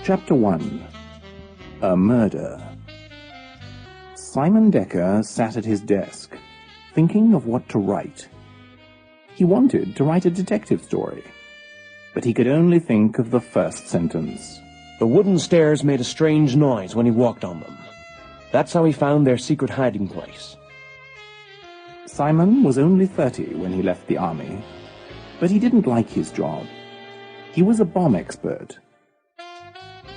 Chapter 1. A Murder. Simon Decker sat at his desk, thinking of what to write. He wanted to write a detective story, but he could only think of the first sentence. The wooden stairs made a strange noise when he walked on them. That's how he found their secret hiding place. Simon was only 30 when he left the army, but he didn't like his job. He was a bomb expert.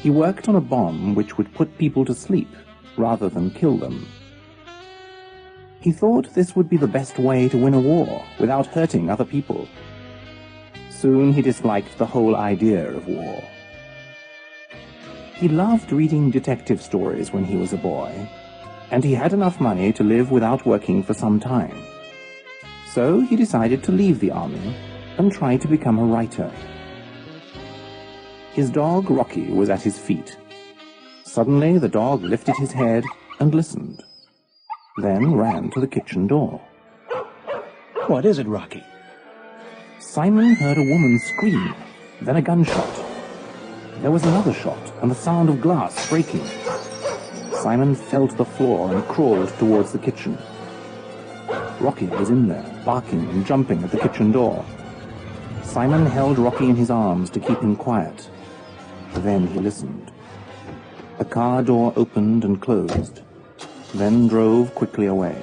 He worked on a bomb which would put people to sleep rather than kill them. He thought this would be the best way to win a war without hurting other people. Soon he disliked the whole idea of war. He loved reading detective stories when he was a boy, and he had enough money to live without working for some time. So he decided to leave the army and try to become a writer. His dog, Rocky, was at his feet. Suddenly the dog lifted his head and listened, then ran to the kitchen door. What is it, Rocky? Simon heard a woman scream, then a gunshot. There was another shot and the sound of glass breaking. Simon fell to the floor and crawled towards the kitchen. Rocky was in there, barking and jumping at the kitchen door. Simon held Rocky in his arms to keep him quiet. Then he listened. The car door opened and closed, then drove quickly away.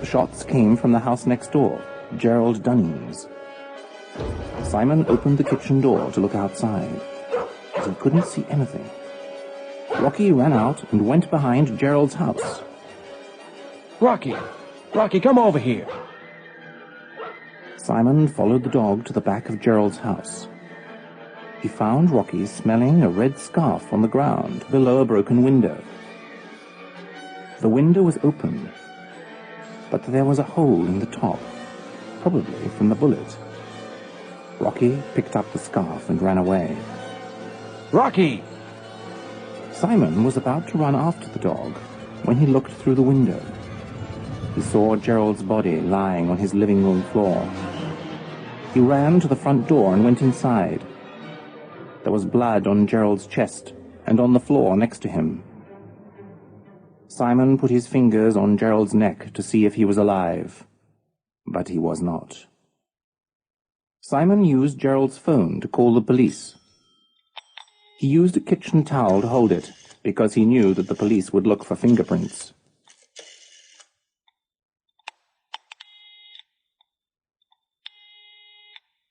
The shots came from the house next door, Gerald Dunning's. Simon opened the kitchen door to look outside, but he couldn't see anything. Rocky ran out and went behind Gerald's house. Rocky! Rocky, come over here! Simon followed the dog to the back of Gerald's house. He found Rocky smelling a red scarf on the ground below a broken window. The window was open, but there was a hole in the top, probably from the bullet. Rocky picked up the scarf and ran away. Rocky! Simon was about to run after the dog when he looked through the window. He saw Gerald's body lying on his living room floor. He ran to the front door and went inside. There was blood on Gerald's chest and on the floor next to him. Simon put his fingers on Gerald's neck to see if he was alive, but he was not. Simon used Gerald's phone to call the police. He used a kitchen towel to hold it, because he knew that the police would look for fingerprints.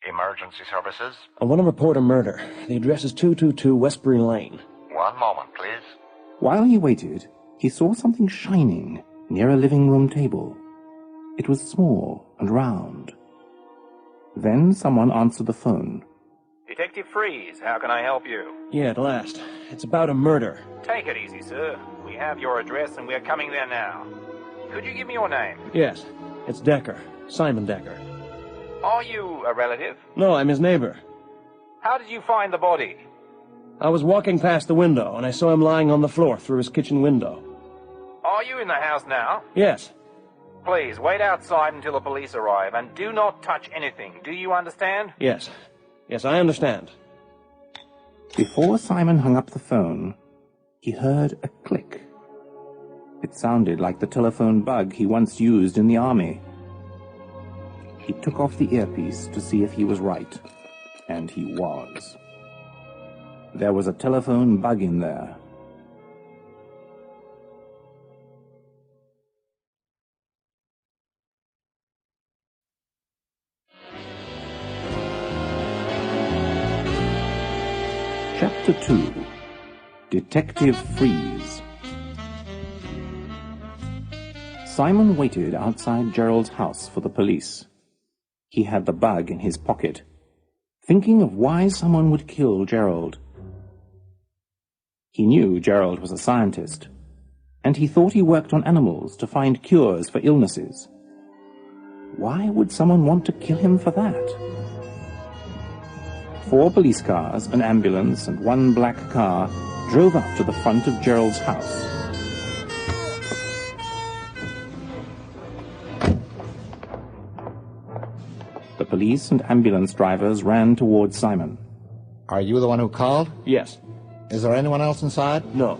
Emergency services? I want to report a murder. The address is 222 Westbury Lane. One moment, please. While he waited, he saw something shining near a living room table. It was small and round. Then someone answered the phone. Detective Freeze, how can I help you? Yeah, at last. It's about a murder. Take it easy, sir. We have your address and we're coming there now. Could you give me your name? Yes, it's Decker. Simon Decker. Are you a relative? No, I'm his neighbor. How did you find the body? I was walking past the window, and I saw him lying on the floor through his kitchen window. Are you in the house now? Yes. Please, wait outside until the police arrive, and do not touch anything. Do you understand? Yes. Yes, I understand. Before Simon hung up the phone, he heard a click. It sounded like the telephone bug he once used in the army. He took off the earpiece to see if he was right, and he was. There was a telephone bug in there. Chapter 2. Detective Freeze. Simon waited outside Gerald's house for the police. He had the bug in his pocket, thinking of why someone would kill Gerald. He knew Gerald was a scientist, and he thought he worked on animals to find cures for illnesses. Why would someone want to kill him for that? 4 police cars, an ambulance, and 1 black car drove up to the front of Gerald's house. The police and ambulance drivers ran towards Simon. Are you the one who called? Yes. Is there anyone else inside? No.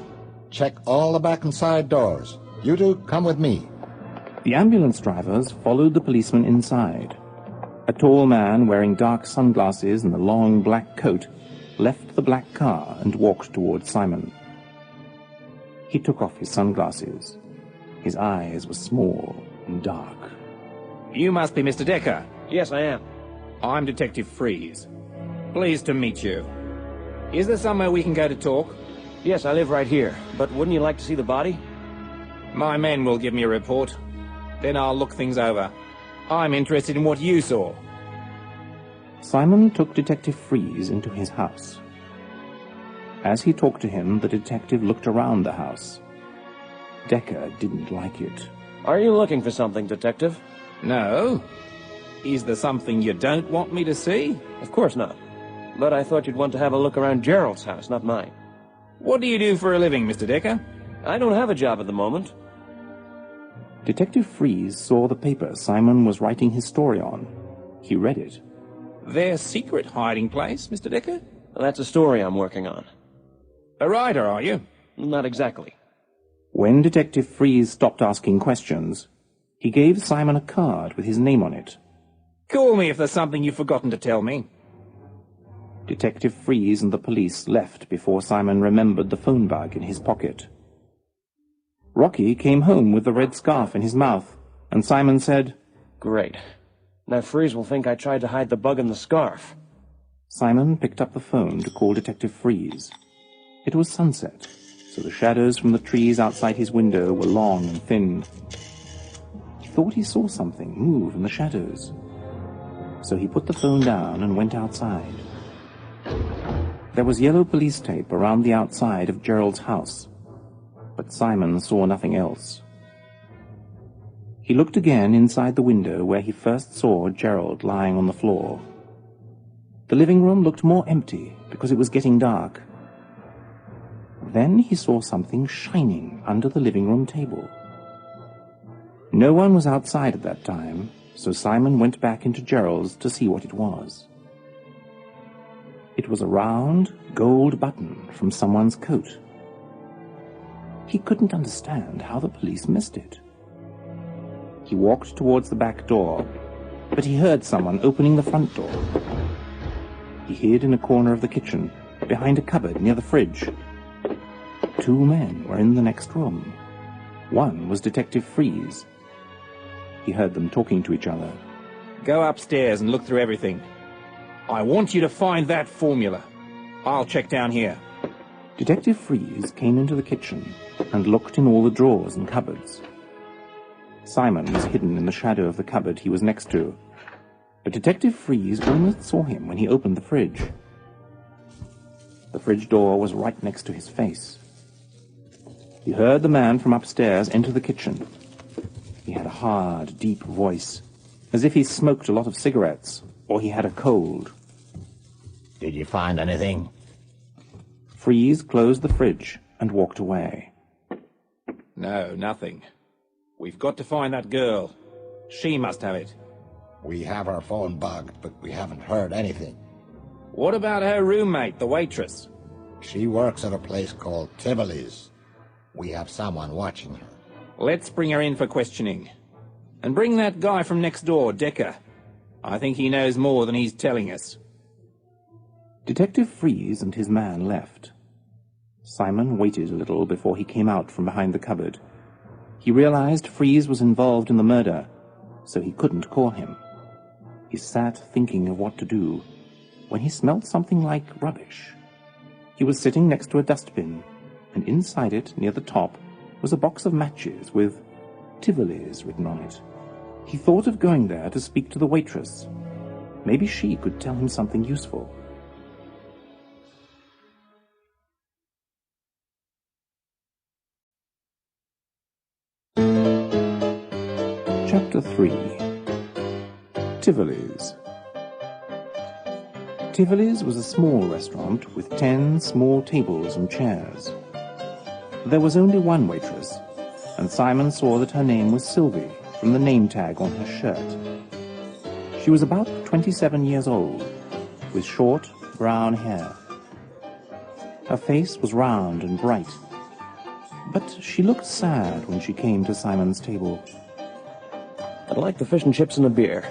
Check all the back and side doors. You two, come with me. The ambulance drivers followed the policeman inside. A tall man wearing dark sunglasses and a long black coat left the black car and walked towards Simon. He took off his sunglasses. His eyes were small and dark. You must be Mr. Decker. Yes, I am. I'm Detective Freeze. Pleased to meet you. Is there somewhere we can go to talk? Yes, I live right here. But wouldn't you like to see the body? My men will give me a report. Then I'll look things over. I'm interested in what you saw. Simon took Detective Freeze into his house. As he talked to him, the detective looked around the house. Decker didn't like it. Are you looking for something, Detective? No. Is there something you don't want me to see? Of course not. But I thought you'd want to have a look around Gerald's house, not mine. What do you do for a living, Mr. Decker? I don't have a job at the moment. Detective Freeze saw the paper Simon was writing his story on. He read it. Their secret hiding place, Mr. Decker? Well, that's a story I'm working on. A writer, are you? Not exactly. When Detective Freeze stopped asking questions, he gave Simon a card with his name on it. Call me if there's something you've forgotten to tell me. Detective Freeze and the police left before Simon remembered the phone bag in his pocket. Rocky came home with the red scarf in his mouth, and Simon said, Great. Now Freeze will think I tried to hide the bug in the scarf. Simon picked up the phone to call Detective Freeze. It was sunset, so the shadows from the trees outside his window were long and thin. He thought he saw something move in the shadows. So he put the phone down and went outside. There was yellow police tape around the outside of Gerald's house, but Simon saw nothing else. He looked again inside the window where he first saw Gerald lying on the floor. The living room looked more empty because it was getting dark. Then he saw something shining under the living room table. No one was outside at that time, so Simon went back into Gerald's to see what it was. It was a round, gold button from someone's coat. He couldn't understand how the police missed it. He walked towards the back door, but he heard someone opening the front door. He hid in a corner of the kitchen, behind a cupboard near the fridge. 2 men were in the next room. One was Detective Freeze. He heard them talking to each other. Go upstairs and look through everything. I want you to find that formula. I'll check down here. Detective Freeze came into the kitchen and looked in all the drawers and cupboards. Simon was hidden in the shadow of the cupboard he was next to, but Detective Freeze almost saw him when he opened the fridge. The fridge door was right next to his face. He heard the man from upstairs enter the kitchen. He had a hard, deep voice, as if he smoked a lot of cigarettes, or he had a cold. Did you find anything? Freeze closed the fridge and walked away. No, nothing. We've got to find that girl. She must have it. We have our phone bugged, but we haven't heard anything. What about her roommate, the waitress? She works at a place called Tivoli's. We have someone watching her. Let's bring her in for questioning. And bring that guy from next door, Decker. I think he knows more than he's telling us. Detective Freeze and his man left. Simon waited a little before he came out from behind the cupboard. He realized Freeze was involved in the murder, so he couldn't call him. He sat thinking of what to do when he smelled something like rubbish. He was sitting next to a dustbin, and inside it, near the top, was a box of matches with Tivoli's written on it. He thought of going there to speak to the waitress. Maybe she could tell him something useful. Chapter 3. Tivoli's. Tivoli's was a small restaurant with 10 small tables and chairs. There was only one waitress, and Simon saw that her name was Sylvie from the name tag on her shirt. She was about 27 years old, with short, brown hair. Her face was round and bright, but she looked sad when she came to Simon's table. I'd like the fish and chips and a beer.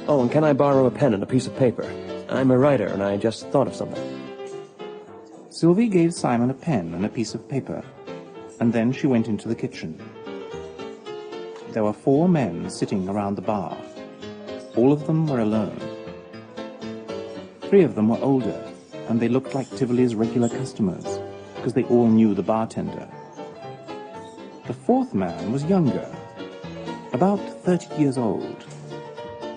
Oh, and can I borrow a pen and a piece of paper? I'm a writer, and I just thought of something. Sylvie gave Simon a pen and a piece of paper, and then she went into the kitchen. There were 4 men sitting around the bar. All of them were alone. 3 of them were older, and they looked like Tivoli's regular customers, because they all knew the bartender. The 4th man was younger, about 30 years old.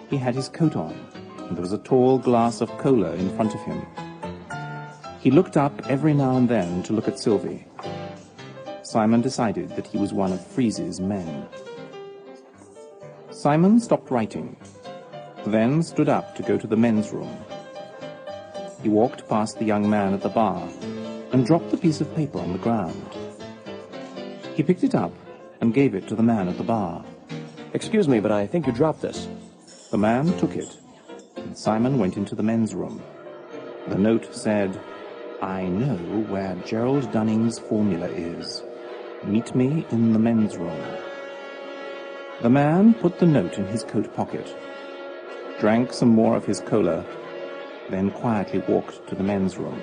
He had his coat on, and there was a tall glass of cola in front of him. He looked up every now and then to look at Sylvie. Simon decided that he was one of Freeze's men. Simon stopped writing, then stood up to go to the men's room. He walked past the young man at the bar and dropped the piece of paper on the ground. He picked it up and gave it to the man at the bar. Excuse me, but I think you dropped this. The man took it, and Simon went into the men's room. The note said, "I know where Gerald Dunning's formula is. Meet me in the men's room." The man put the note in his coat pocket, drank some more of his cola, then quietly walked to the men's room.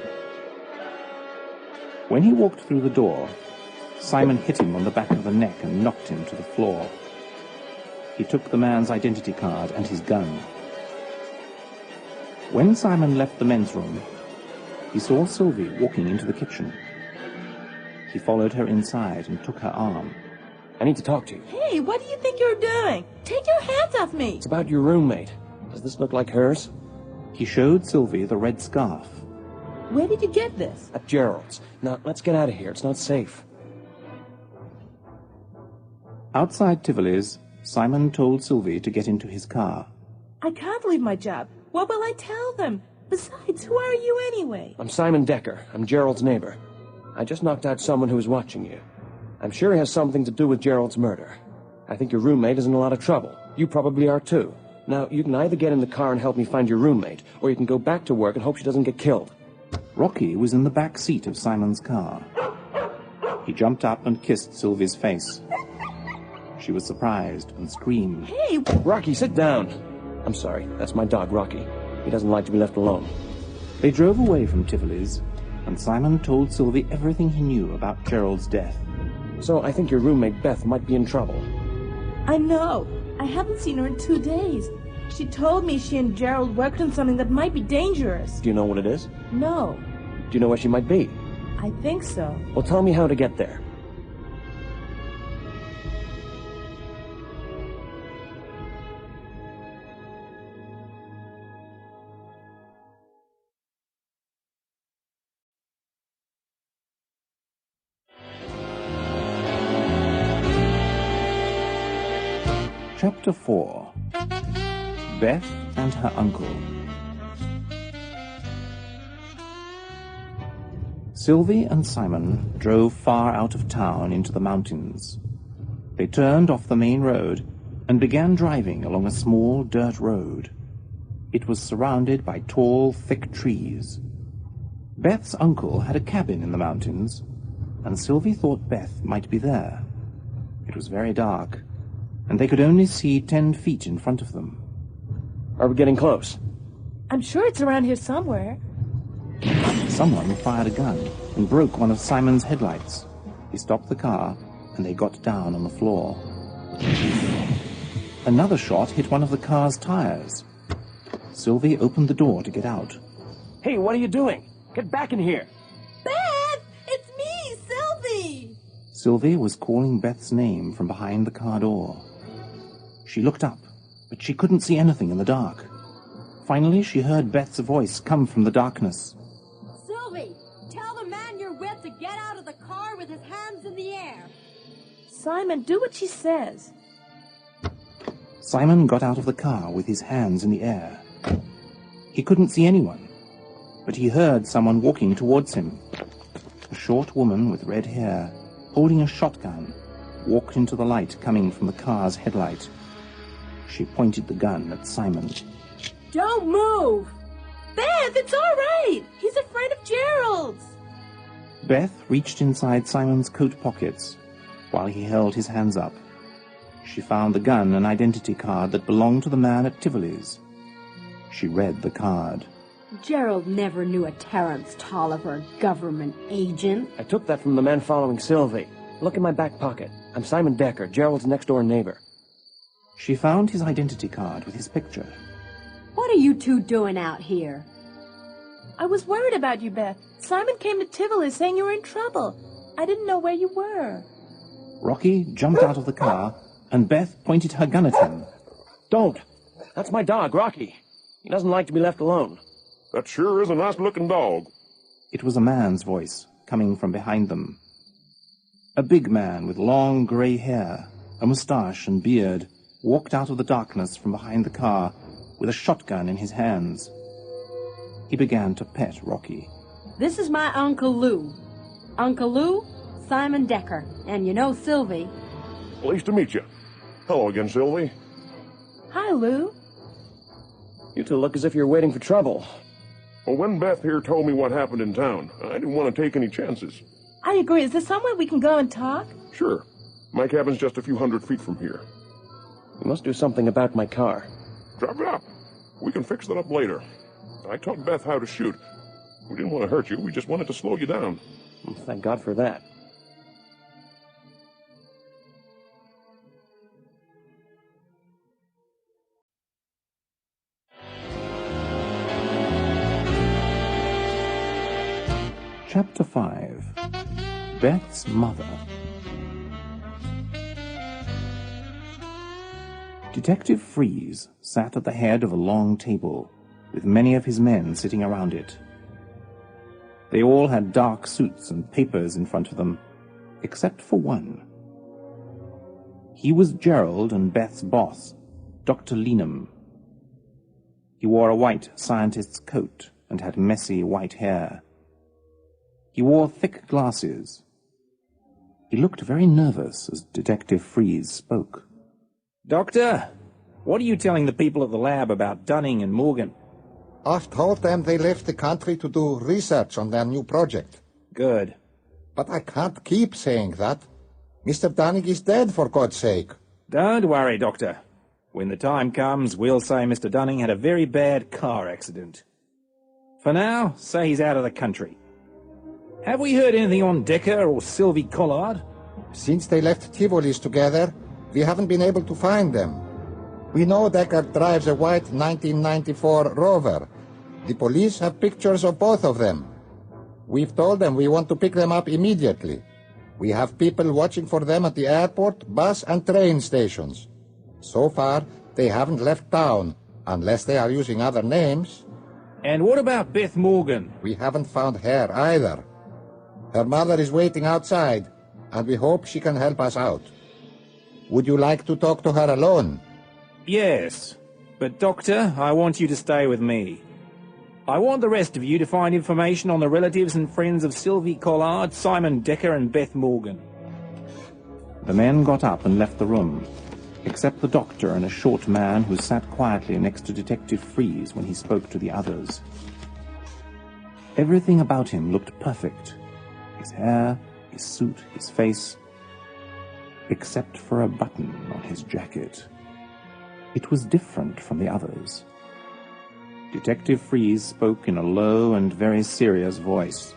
When he walked through the door, Simon hit him on the back of the neck and knocked him to the floor. He took the man's identity card and his gun. When Simon left the men's room, he saw Sylvie walking into the kitchen. He followed her inside and took her arm. I need to talk to you. Hey, what do you think you're doing? Take your hands off me! It's about your roommate. Does this look like hers? He showed Sylvie the red scarf. Where did you get this? At Gerald's. Now, let's get out of here. It's not safe. Outside Tivoli's, Simon told Sylvie to get into his car. I can't leave my job. What will I tell them? Besides, who are you anyway? I'm Simon Decker. I'm Gerald's neighbor. I just knocked out someone who was watching you. I'm sure he has something to do with Gerald's murder. I think your roommate is in a lot of trouble. You probably are too. Now, you can either get in the car and help me find your roommate, or you can go back to work and hope she doesn't get killed. Rocky was in the back seat of Simon's car. He jumped up and kissed Sylvie's face. She was surprised and screamed. Hey! Rocky, sit down. I'm sorry, that's my dog, Rocky. He doesn't like to be left alone. They drove away from Tivoli's, and Simon told Sylvie everything he knew about Gerald's death. So I think your roommate Beth might be in trouble. I know. I haven't seen her in 2 days. She told me she and Gerald worked on something that might be dangerous. Do you know what it is? No. Do you know where she might be? I think so. Well, tell me how to get there. Chapter 4. Beth and her uncle. Sylvie and Simon drove far out of town into the mountains. They turned off the main road and began driving along a small dirt road. It was surrounded by tall, thick trees. Beth's uncle had a cabin in the mountains, and Sylvie thought Beth might be there. It was very dark, and they could only see 10 feet in front of them. Are we getting close? I'm sure it's around here somewhere. Someone fired a gun and broke one of Simon's headlights. He stopped the car, and they got down on the floor. Another shot hit one of the car's tires. Sylvie opened the door to get out. Hey, what are you doing? Get back in here! Beth! It's me, Sylvie! Sylvie was calling Beth's name from behind the car door. She looked up, but she couldn't see anything in the dark. Finally, she heard Beth's voice come from the darkness. Sylvie, tell the man you're with to get out of the car with his hands in the air. Simon, do what she says. Simon got out of the car with his hands in the air. He couldn't see anyone, but he heard someone walking towards him. A short woman with red hair, holding a shotgun, walked into the light coming from the car's headlight. She pointed the gun at Simon. Don't move! Beth, it's all right! He's a friend of Gerald's! Beth reached inside Simon's coat pockets while he held his hands up. She found the gun and identity card that belonged to the man at Tivoli's. She read the card. Gerald never knew a Terence Tolliver government agent. I took that from the man following Sylvie. Look in my back pocket. I'm Simon Decker, Gerald's next-door neighbor. She found his identity card with his picture. What are you two doing out here? I was worried about you, Beth. Simon came to Tivoli saying you were in trouble. I didn't know where you were. Rocky jumped out of the car, and Beth pointed her gun at him. Don't! That's my dog, Rocky. He doesn't like to be left alone. That sure is a nice-looking dog. It was a man's voice coming from behind them. A big man with long grey hair, a moustache and beard, walked out of the darkness from behind the car with a shotgun in his hands. He began to pet Rocky. This is my Uncle Lou. Uncle Lou, Simon Decker. And you know Sylvie. Pleased to meet you. Hello again, Sylvie. Hi, Lou. You two look as if you're waiting for trouble. Well, when Beth here told me what happened in town, I didn't want to take any chances. I agree. Is there somewhere we can go and talk? Sure. My cabin's just a few hundred feet from here. You must do something about my car. Drop it up. We can fix that up later. I taught Beth how to shoot. We didn't want to hurt you. We just wanted to slow you down. Thank God for that. Chapter 5. Beth's Mother. Detective Freeze sat at the head of a long table, with many of his men sitting around it. They all had dark suits and papers in front of them, except for one. He was Gerald and Beth's boss, Dr. Leenham. He wore a white scientist's coat and had messy white hair. He wore thick glasses. He looked very nervous as Detective Freeze spoke. Doctor, what are you telling the people at the lab about Dunning and Morgan? I've told them they left the country to do research on their new project. Good. But I can't keep saying that. Mr. Dunning is dead, for God's sake. Don't worry, Doctor. When the time comes, we'll say Mr. Dunning had a very bad car accident. For now, say he's out of the country. Have we heard anything on Decker or Sylvie Collard? Since they left Tivoli's together, we haven't been able to find them. We know Decker drives a white 1994 Rover. The police have pictures of both of them. We've told them we want to pick them up immediately. We have people watching for them at the airport, bus and train stations. So far, they haven't left town, unless they are using other names. And what about Beth Morgan? We haven't found her either. Her mother is waiting outside, and we hope she can help us out. Would you like to talk to her alone? Yes, but Doctor, I want you to stay with me. I want the rest of you to find information on the relatives and friends of Sylvie Collard, Simon Decker and Beth Morgan. The men got up and left the room, except the doctor and a short man who sat quietly next to Detective Freeze when he spoke to the others. Everything about him looked perfect. His hair, his suit, his face, except for a button on his jacket. It was different from the others. Detective Freeze spoke in a low and very serious voice.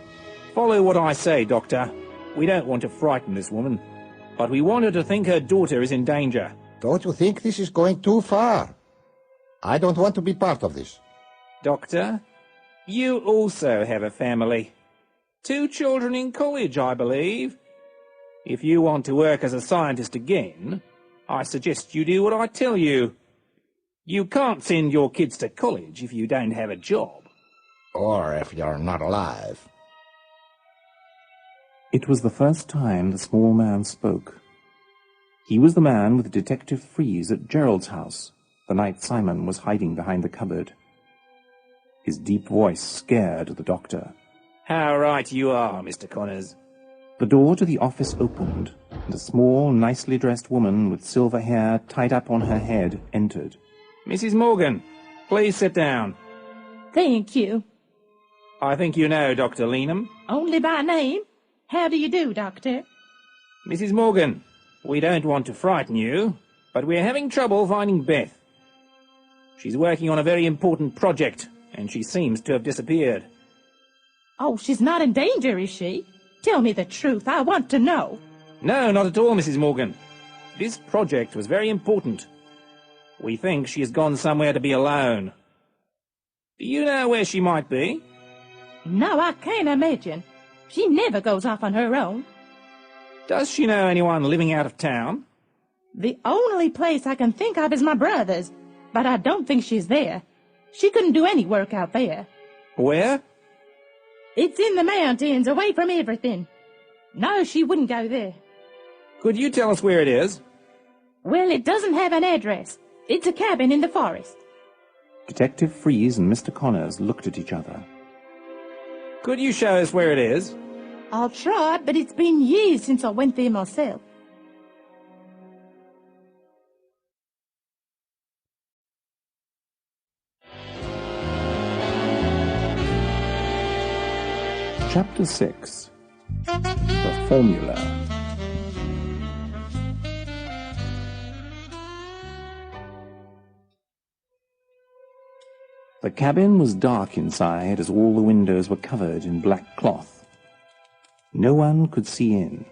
Follow what I say, Doctor. We don't want to frighten this woman, but we want her to think her daughter is in danger. Don't you think this is going too far? I don't want to be part of this. Doctor, you also have a family. 2 children in college, I believe. If you want to work as a scientist again, I suggest you do what I tell you. You can't send your kids to college if you don't have a job. Or if you're not alive. It was the first time the small man spoke. He was the man with Detective Freeze at Gerald's house the night Simon was hiding behind the cupboard. His deep voice scared the doctor. How right you are, Mr. Connors. The door to the office opened, and a small, nicely dressed woman with silver hair tied up on her head entered. Mrs. Morgan, please sit down. Thank you. I think you know Dr. Leenham. Only by name. How do you do, Doctor? Mrs. Morgan, we don't want to frighten you, but we're having trouble finding Beth. She's working on a very important project, and she seems to have disappeared. Oh, she's not in danger, is she? Tell me the truth. I want to know. No, not at all, Mrs. Morgan. This project was very important. We think she has gone somewhere to be alone. Do you know where she might be? No, I can't imagine. She never goes off on her own. Does she know anyone living out of town? The only place I can think of is my brother's, but I don't think she's there. She couldn't do any work out there. Where? It's in the mountains, away from everything. No, she wouldn't go there. Could you tell us where it is? Well, it doesn't have an address. It's a cabin in the forest. Detective Freeze and Mr. Connors looked at each other. Could you show us where it is? I'll try, but it's been years since I went there myself. Chapter 6. The Formula. The cabin was dark inside, as all the windows were covered in black cloth. No one could see in.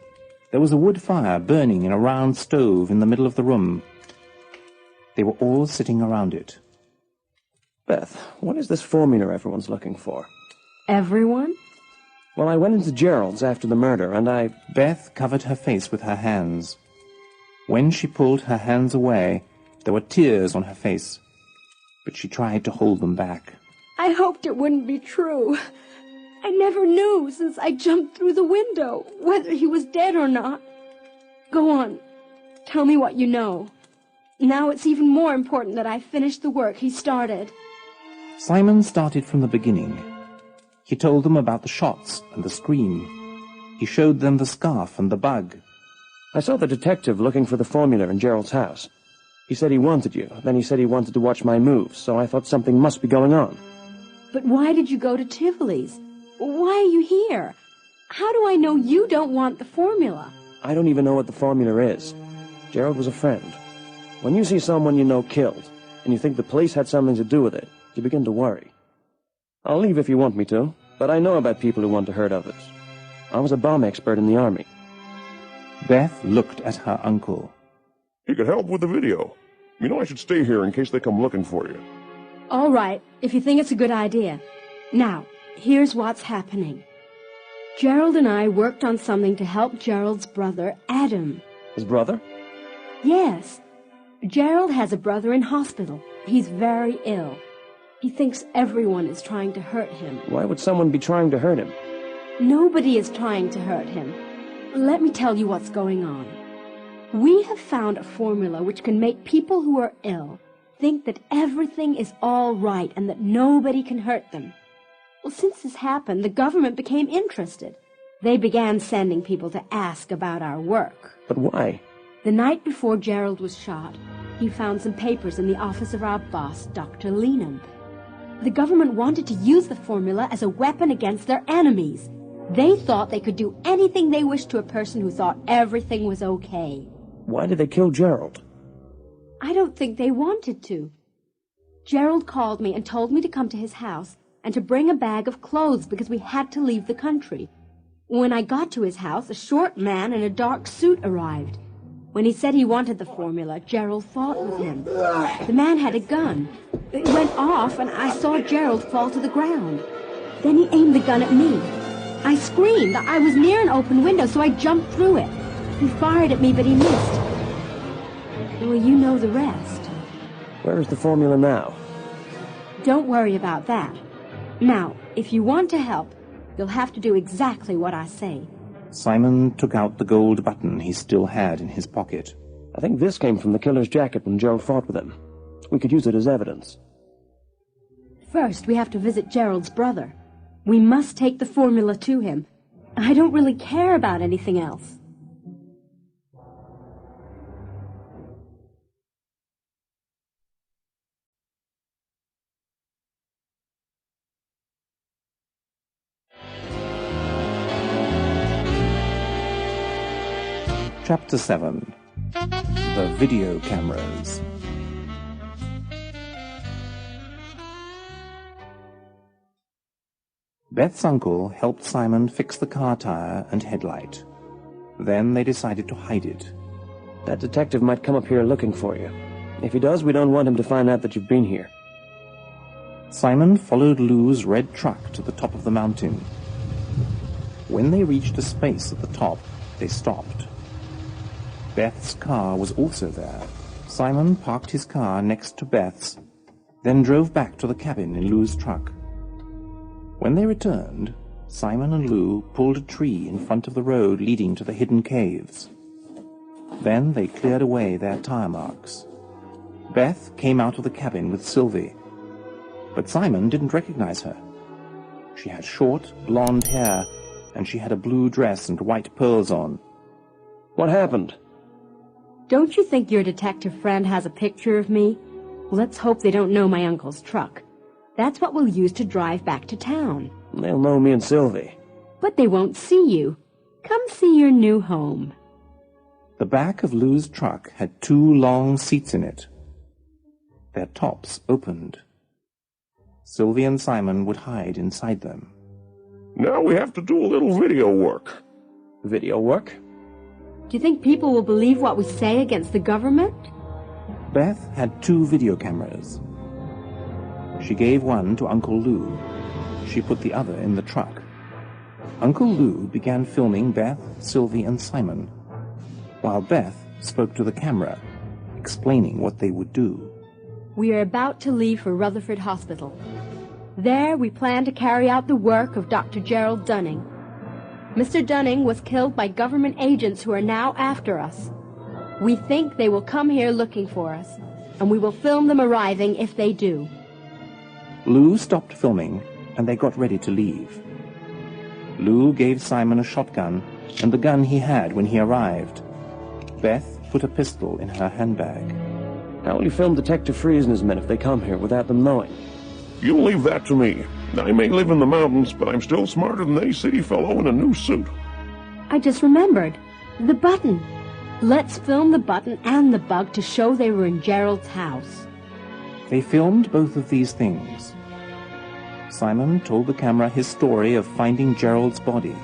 There was a wood fire burning in a round stove in the middle of the room. They were all sitting around it. Beth, what is this formula everyone's looking for? Everyone? Well, I went into Gerald's after the murder, and Beth covered her face with her hands. When she pulled her hands away, there were tears on her face, but she tried to hold them back. I hoped it wouldn't be true. I never knew since I jumped through the window whether he was dead or not. Go on. Tell me what you know. Now it's even more important that I finish the work he started. Simon started from the beginning. He told them about the shots and the scream. He showed them the scarf and the bug. I saw the detective looking for the formula in Gerald's house. He said he wanted you, then he said he wanted to watch my moves, so I thought something must be going on. But why did you go to Tivoli's? Why are you here? How do I know you don't want the formula? I don't even know what the formula is. Gerald was a friend. When you see someone you know killed, and you think the police had something to do with it, you begin to worry. I'll leave if you want me to, but I know about people who want to hurt others. I was a bomb expert in the army. Beth looked at her uncle. He could help with the video. You know I should stay here in case they come looking for you. All right, if you think it's a good idea. Now, here's what's happening. Gerald and I worked on something to help Gerald's brother, Adam. His brother? Yes. Gerald has a brother in hospital. He's very ill. He thinks everyone is trying to hurt him. Why would someone be trying to hurt him? Nobody is trying to hurt him. Let me tell you what's going on. We have found a formula which can make people who are ill think that everything is all right and that nobody can hurt them. Well, since this happened, the government became interested. They began sending people to ask about our work. But why? The night before Gerald was shot, he found some papers in the office of our boss, Dr. Leenham. The government wanted to use the formula as a weapon against their enemies. They thought they could do anything they wished to a person who thought everything was okay. Why did they kill Gerald? I don't think they wanted to. Gerald called me and told me to come to his house and to bring a bag of clothes because we had to leave the country. When I got to his house, a short man in a dark suit arrived. When he said he wanted the formula, Gerald fought with him. The man had a gun. It went off, and I saw Gerald fall to the ground. Then he aimed the gun at me. I screamed. I was near an open window, so I jumped through it. He fired at me, but he missed. Well, you know the rest. Where is the formula now? Don't worry about that. Now, if you want to help, you'll have to do exactly what I say. Simon took out the gold button he still had in his pocket. I think this came from the killer's jacket when Gerald fought with him. We could use it as evidence. First, we have to visit Gerald's brother. We must take the formula to him. I don't really care about anything else. Chapter 7. The Video Cameras. Beth's uncle helped Simon fix the car tire and headlight. Then they decided to hide it. That detective might come up here looking for you. If he does, we don't want him to find out that you've been here. Simon followed Lou's red truck to the top of the mountain. When they reached a space at the top, they stopped. Beth's car was also there. Simon parked his car next to Beth's, then drove back to the cabin in Lou's truck. When they returned, Simon and Lou pulled a tree in front of the road leading to the hidden caves. Then they cleared away their tire marks. Beth came out of the cabin with Sylvie, but Simon didn't recognize her. She had short, blonde hair, and she had a blue dress and white pearls on. What happened? Don't you think your detective friend has a picture of me? Let's hope they don't know my uncle's truck. That's what we'll use to drive back to town. They'll know me and Sylvie. But they won't see you. Come see your new home. The back of Lou's truck had 2 long seats in it. Their tops opened. Sylvie and Simon would hide inside them. Now we have to do a little video work. Video work? Do you think people will believe what we say against the government? Beth had 2 video cameras. She gave one to Uncle Lou. She put the other in the truck. Uncle Lou began filming Beth, Sylvie, and Simon, while Beth spoke to the camera, explaining what they would do. We are about to leave for Rutherford Hospital. There we plan to carry out the work of Dr. Gerald Dunning. Mr. Dunning was killed by government agents who are now after us. We think they will come here looking for us, and we will film them arriving if they do. Lou stopped filming, and they got ready to leave. Lou gave Simon a shotgun and the gun he had when he arrived. Beth put a pistol in her handbag. How will you film Detective Freeze and his men if they come here without them knowing? You leave that to me. I may live in the mountains, but I'm still smarter than any city fellow in a new suit. I just remembered. The button. Let's film the button and the bug to show they were in Gerald's house. They filmed both of these things. Simon told the camera his story of finding Gerald's body.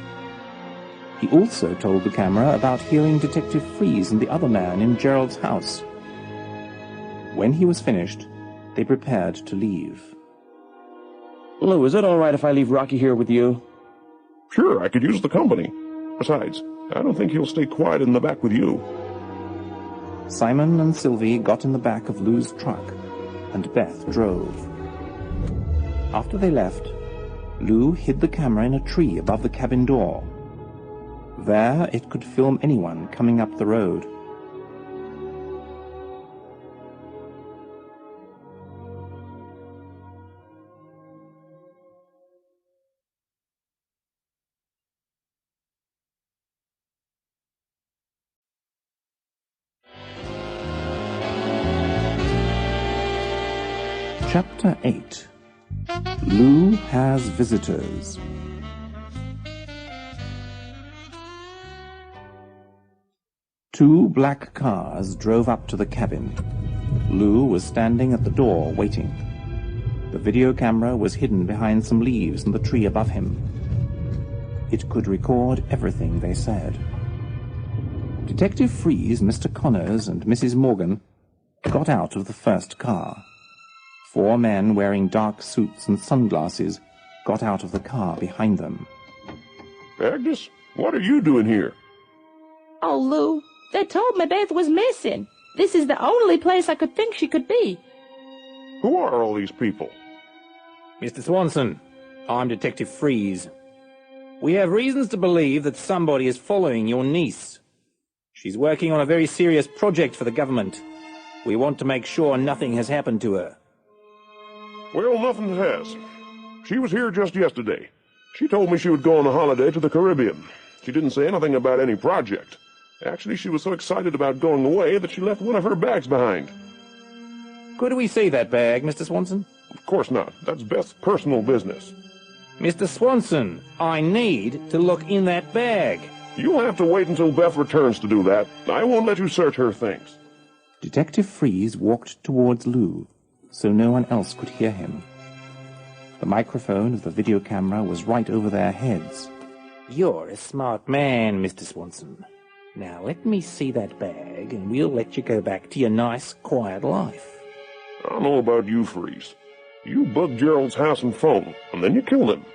He also told the camera about hearing Detective Freeze and the other man in Gerald's house. When he was finished, they prepared to leave. Lou, is it all right if I leave Rocky here with you? Sure, I could use the company. Besides, I don't think he'll stay quiet in the back with you. Simon and Sylvie got in the back of Lou's truck, and Beth drove. After they left, Lou hid the camera in a tree above the cabin door. There it could film anyone coming up the road. Chapter 8. Lou has visitors. Two black cars drove up to the cabin. Lou was standing at the door waiting. The video camera was hidden behind some leaves in the tree above him. It could record everything they said. Detective Freeze, Mr. Connors, and Mrs. Morgan got out of the first car. 4 men wearing dark suits and sunglasses got out of the car behind them. Agnes, what are you doing here? Oh, Lou, they told me Beth was missing. This is the only place I could think she could be. Who are all these people? Mr. Swanson, I'm Detective Freeze. We have reasons to believe that somebody is following your niece. She's working on a very serious project for the government. We want to make sure nothing has happened to her. Well, nothing has. She was here just yesterday. She told me she would go on a holiday to the Caribbean. She didn't say anything about any project. Actually, she was so excited about going away that she left one of her bags behind. Could we see that bag, Mr. Swanson? Of course not. That's Beth's personal business. Mr. Swanson, I need to look in that bag. You'll have to wait until Beth returns to do that. I won't let you search her things. Detective Freeze walked towards Lou, so no one else could hear him. The microphone of the video camera was right over their heads. You're a smart man, Mr. Swanson. Now let me see that bag, and we'll let you go back to your nice, quiet life. I don't know about you, Freeze. You bugged Gerald's house and phone, and then you killed him.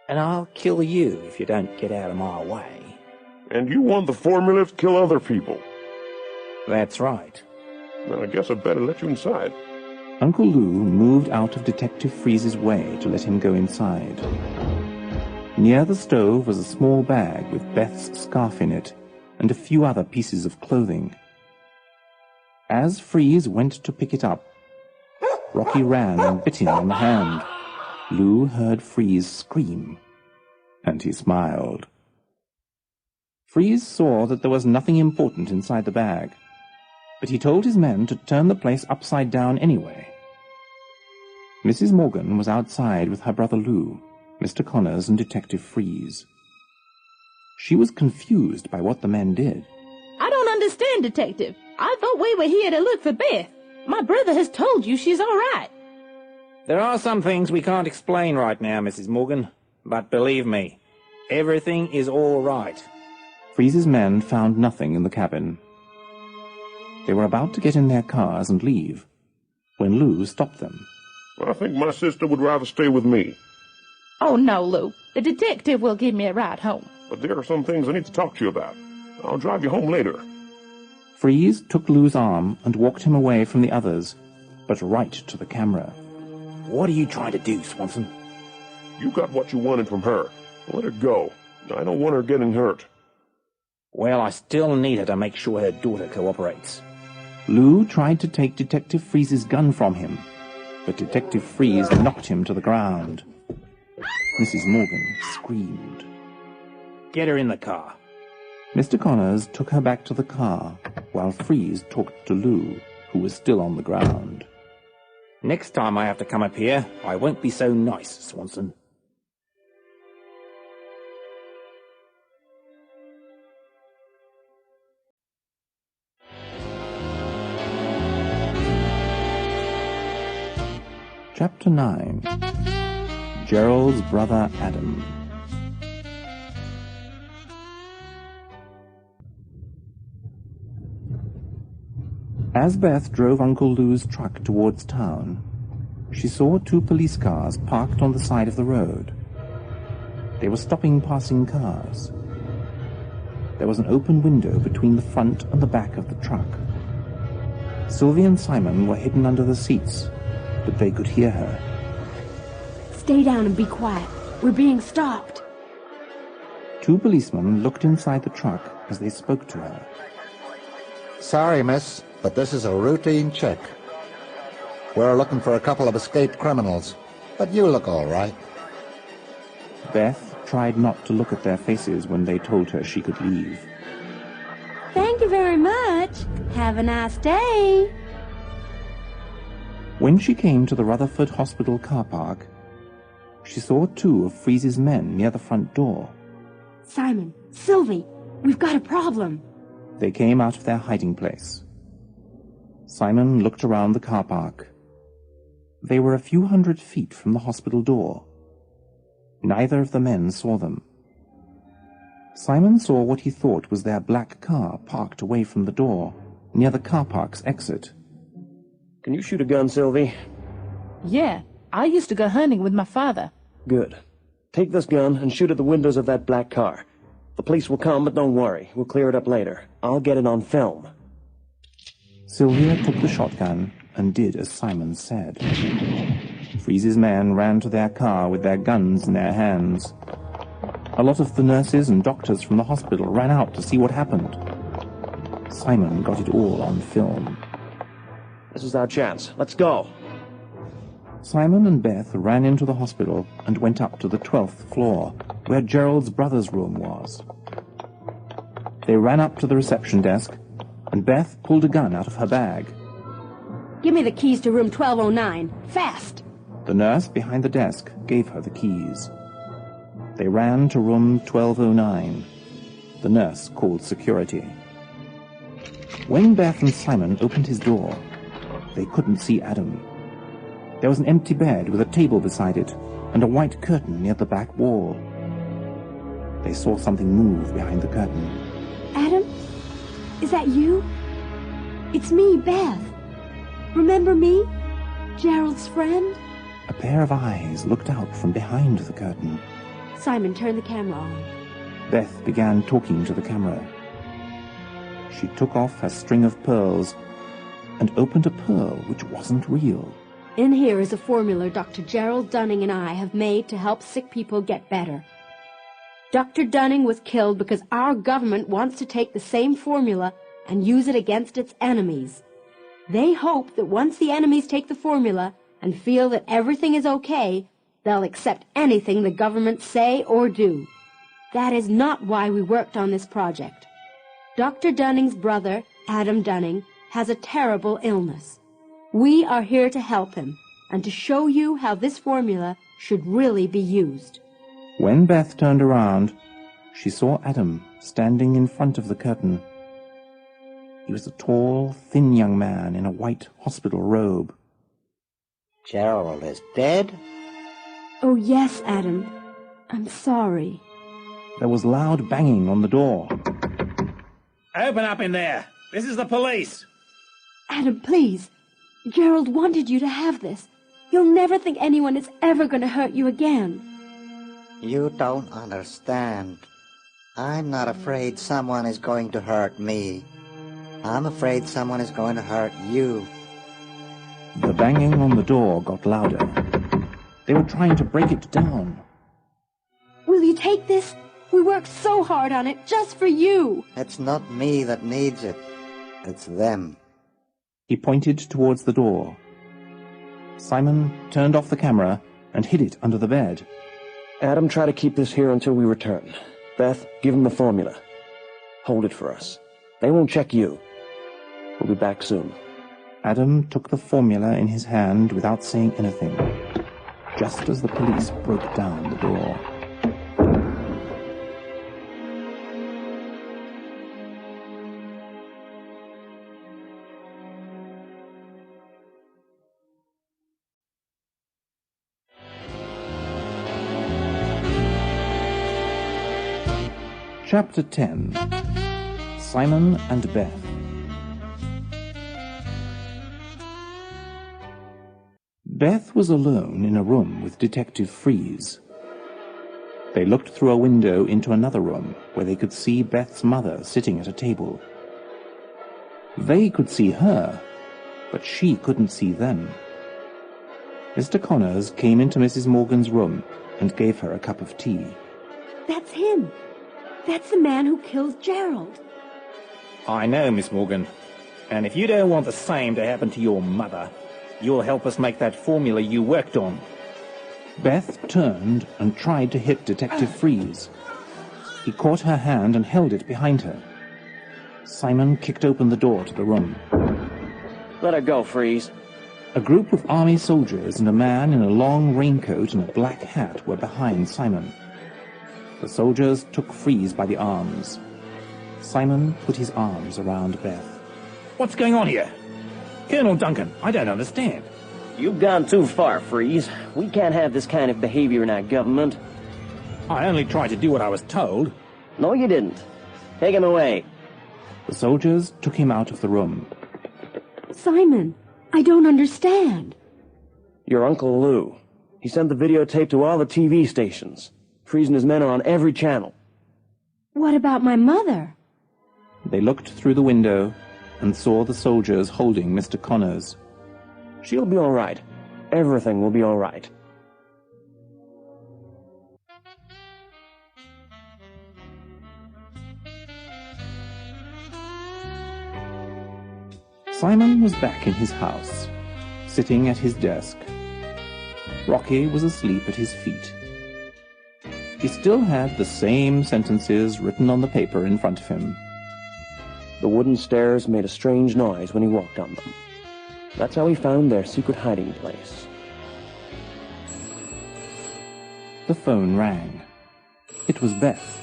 And I'll kill you if you don't get out of my way. And you want the formula to kill other people. That's right. Well, I guess I'd better let you inside. Uncle Lou moved out of Detective Freeze's way to let him go inside. Near the stove was a small bag with Beth's scarf in it and a few other pieces of clothing. As Freeze went to pick it up, Rocky ran and bit him on the hand. Lou heard Freeze scream, and he smiled. Freeze saw that there was nothing important inside the bag, but he told his men to turn the place upside down anyway. Mrs. Morgan was outside with her brother Lou, Mr. Connors, and Detective Freeze. She was confused by what the men did. I don't understand, Detective. I thought we were here to look for Beth. My brother has told you she's all right. There are some things we can't explain right now, Mrs. Morgan, but believe me, everything is all right. Freeze's men found nothing in the cabin. They were about to get in their cars and leave, when Lou stopped them. I think my sister would rather stay with me. Oh, no, Lou. The detective will give me a ride home. But there are some things I need to talk to you about. I'll drive you home later. Freeze took Lou's arm and walked him away from the others, but right to the camera. What are you trying to do, Swanson? You got what you wanted from her. Let her go. I don't want her getting hurt. Well, I still need her to make sure her daughter cooperates. Lou tried to take Detective Freeze's gun from him, but Detective Freeze knocked him to the ground. Mrs. Morgan screamed. Get her in the car. Mr. Connors took her back to the car, while Freeze talked to Lou, who was still on the ground. Next time I have to come up here, I won't be so nice, Swanson. Chapter 9. Gerald's Brother Adam. As Beth drove Uncle Lou's truck towards town, she saw 2 police cars parked on the side of the road. They were stopping passing cars. There was an open window between the front and the back of the truck. Sylvie and Simon were hidden under the seats, but they could hear her. Stay down and be quiet. We're being stopped. 2 policemen looked inside the truck as they spoke to her. Sorry, miss, but this is a routine check. We're looking for a couple of escaped criminals, but you look all right. Beth tried not to look at their faces when they told her she could leave. Thank you very much. Have a nice day. When she came to the Rutherford Hospital car park, she saw 2 of Freeze's men near the front door. Simon, Sylvie, we've got a problem. They came out of their hiding place. Simon looked around the car park. They were a few hundred feet from the hospital door. Neither of the men saw them. Simon saw what he thought was their black car parked away from the door, near the car park's exit. Can you shoot a gun, Sylvie? Yeah, I used to go hunting with my father. Good. Take this gun and shoot at the windows of that black car. The police will come, but don't worry. We'll clear it up later. I'll get it on film. Sylvia took the shotgun and did as Simon said. Freeze's men ran to their car with their guns in their hands. A lot of the nurses and doctors from the hospital ran out to see what happened. Simon got it all on film. This is our chance. Let's go. Simon and Beth ran into the hospital and went up to the 12th floor, where Gerald's brother's room was. They ran up to the reception desk, and Beth pulled a gun out of her bag. Give me the keys to room 1209. Fast! The nurse behind the desk gave her the keys. They ran to room 1209. The nurse called security. When Beth and Simon opened his door, they couldn't see Adam. There was an empty bed with a table beside it and a white curtain near the back wall. They saw something move behind the curtain. Adam? Is that you? It's me, Beth. Remember me? Gerald's friend? A pair of eyes looked out from behind the curtain. Simon, turn the camera on. Beth began talking to the camera. She took off her string of pearls and opened a pearl which wasn't real. In here is a formula Dr. Gerald Dunning and I have made to help sick people get better. Dr. Dunning was killed because our government wants to take the same formula and use it against its enemies. They hope that once the enemies take the formula and feel that everything is okay, they'll accept anything the government say or do. That is not why we worked on this project. Dr. Dunning's brother, Adam Dunning, has a terrible illness. We are here to help him and to show you how this formula should really be used. When Beth turned around, she saw Adam standing in front of the curtain. He was a tall, thin young man in a white hospital robe. Gerald is dead? Oh, yes, Adam. I'm sorry. There was loud banging on the door. Open up in there. This is the police. Adam, please. Gerald wanted you to have this. You'll never think anyone is ever going to hurt you again. You don't understand. I'm not afraid someone is going to hurt me. I'm afraid someone is going to hurt you. The banging on the door got louder. They were trying to break it down. Will you take this? We worked so hard on it just for you. It's not me that needs it. It's them. He pointed towards the door. Simon turned off the camera and hid it under the bed. Adam, try to keep this here until we return. Beth, give him the formula. Hold it for us. They won't check you. We'll be back soon. Adam took the formula in his hand without saying anything, just as the police broke down the door. Chapter 10. Simon and Beth. Beth was alone in a room with Detective Freeze. They looked through a window into another room where they could see Beth's mother sitting at a table. They could see her, but she couldn't see them. Mr. Connors came into Mrs. Morgan's room and gave her a cup of tea. That's him. That's the man who killed Gerald. I know, Miss Morgan. And if you don't want the same to happen to your mother, you'll help us make that formula you worked on. Beth turned and tried to hit Detective Freeze. He caught her hand and held it behind her. Simon kicked open the door to the room. Let her go, Freeze. A group of army soldiers and a man in a long raincoat and a black hat were behind Simon. The soldiers took Freeze by the arms. Simon put his arms around Beth. What's going on here? Colonel Duncan, I don't understand. You've gone too far, Freeze. We can't have this kind of behavior in our government. I only tried to do what I was told. No, you didn't. Take him away. The soldiers took him out of the room. Simon, I don't understand. Your Uncle Lou. He sent the videotape to all the TV stations. Freeze and his men are on every channel. What about my mother? They looked through the window and saw the soldiers holding Mr. Connors. She'll be all right. Everything will be all right. Simon was back in his house, sitting at his desk. Rocky was asleep at his feet. He still had the same sentences written on the paper in front of him. The wooden stairs made a strange noise when he walked on them. That's how he found their secret hiding place. The phone rang. It was Beth.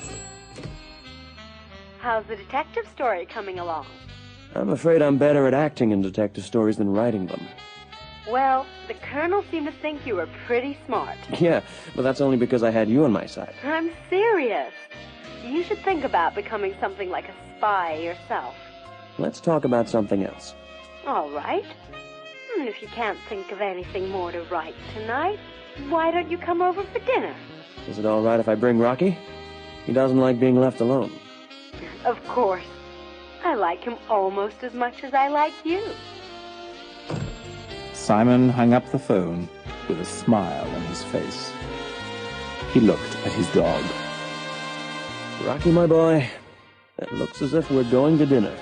How's the detective story coming along? I'm afraid I'm better at acting in detective stories than writing them. Well, the Colonel seemed to think you were pretty smart. Yeah, but that's only because I had you on my side. I'm serious. You should think about becoming something like a spy yourself. Let's talk about something else. All right. And if you can't think of anything more to write tonight, why don't you come over for dinner? Is it all right if I bring Rocky? He doesn't like being left alone. Of course. I like him almost as much as I like you. Simon hung up the phone with a smile on his face. He looked at his dog. Rocky, my boy, it looks as if we're going to dinner.